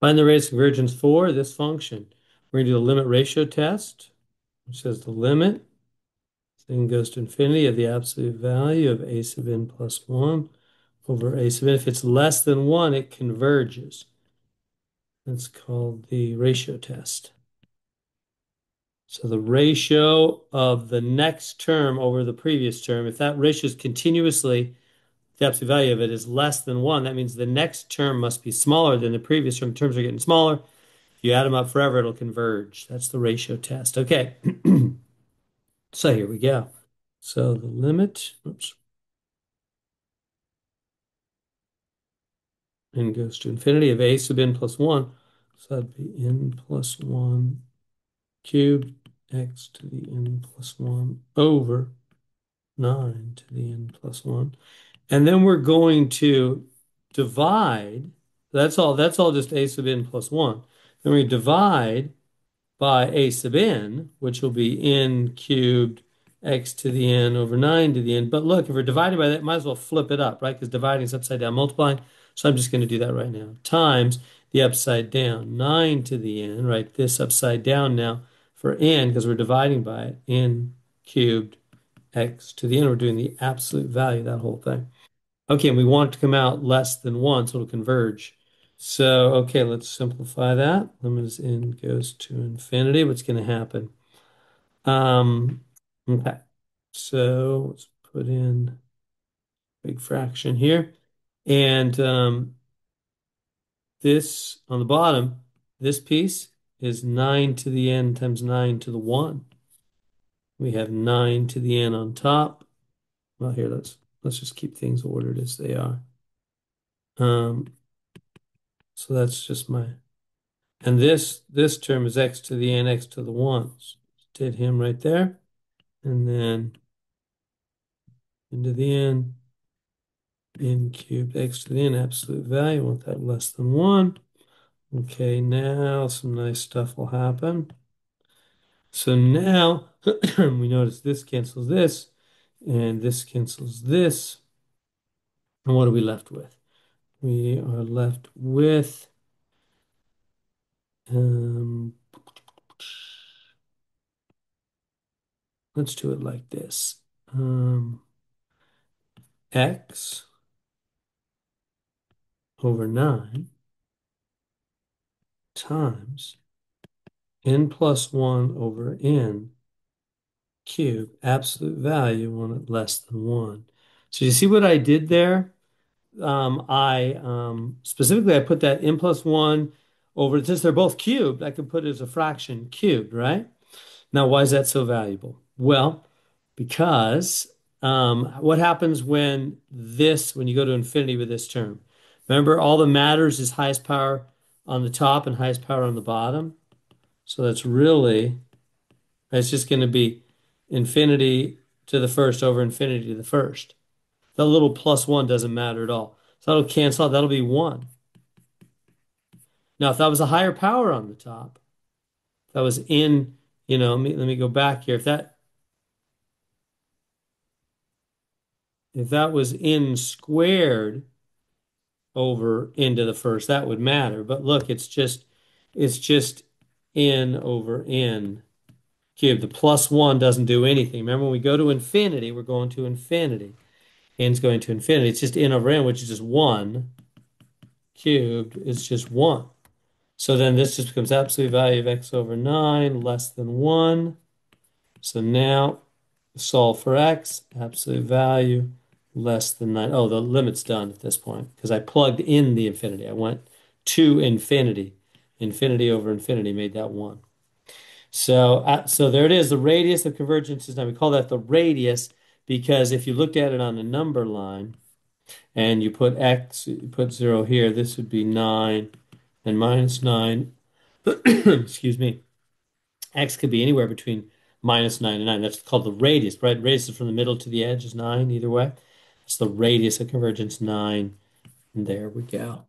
Find the radius of convergence for this function. We're going to do the limit ratio test, which says the limit then goes to infinity of the absolute value of a sub n plus 1 over a sub n. If it's less than 1, it converges. That's called the ratio test. So the ratio of the next term over the previous term, if that ratio is continuously, the absolute value of it is less than 1, that means the next term must be smaller than the previous term. Terms are getting smaller. If you add them up forever, it'll converge. That's the ratio test. Okay. So here we go. So the limit, oops, n goes to infinity of a sub n plus 1. So that'd be n plus 1 cubed x to the n plus 1 over 9 to the n plus 1. And then we're going to divide. That's all just a sub n plus 1. Then we divide by a sub n, which will be n cubed x to the n over 9 to the n. But look, if we're dividing by that, might as well flip it up, right? Because dividing is upside down multiplying. So I'm just going to do that right now. Times the upside down, 9 to the n, right? This upside down now for n, because we're dividing by it, n cubed x to the n. We're doing the absolute value, that whole thing. Okay, and we want it to come out less than 1, so it'll converge. So, okay, let's simplify that. Limit as n goes to infinity. What's going to happen? Okay, so let's put in big fraction here. And this on the bottom, this piece is 9 to the n times 9 to the 1. We have 9 to the n on top. Well, here, let's just keep things ordered as they are. So that's just my, and this term is x to the n, x to the 1. So did him right there. And then into the n cubed x to the n, absolute value. I want that less than 1. Okay, now some nice stuff will happen. So now we notice this cancels this, and this cancels this. And what are we left with? We are left with, let's do it like this. X over 9 times n plus 1 over n cubed, absolute value, want it less than 1. So you see what I did there? Specifically, I put that n plus 1 over, since they're both cubed, I could put it as a fraction cubed, right? Now, why is that so valuable? Well, because what happens when you go to infinity with this term? Remember, all that matters is highest power on the top and highest power on the bottom. So it's just going to be infinity to the first over infinity to the first. That little plus 1 doesn't matter at all. So that'll cancel out. That'll be 1. Now, if that was a higher power on the top, that was in, let me go back here. If that was n squared over into the first, that would matter. But look, it's just n over n cubed. The plus 1 doesn't do anything. Remember, when we go to infinity, we're going to infinity. N's going to infinity. It's just n over n, which is just 1 cubed. It's just 1. So then this just becomes absolute value of x over 9 less than 1. So now solve for x, absolute value less than 9. Oh, the limit's done at this point because I plugged in the infinity. I went to infinity. Infinity over infinity made that 1. So there it is. The radius of convergence is now. We call that the radius because if you looked at it on a number line and you put x, you put 0 here, this would be 9 and minus 9. Excuse me. X could be anywhere between minus 9 and 9. That's called the radius, right? Radius is from the middle to the edge is 9 either way. It's the radius of convergence 9. And there we go.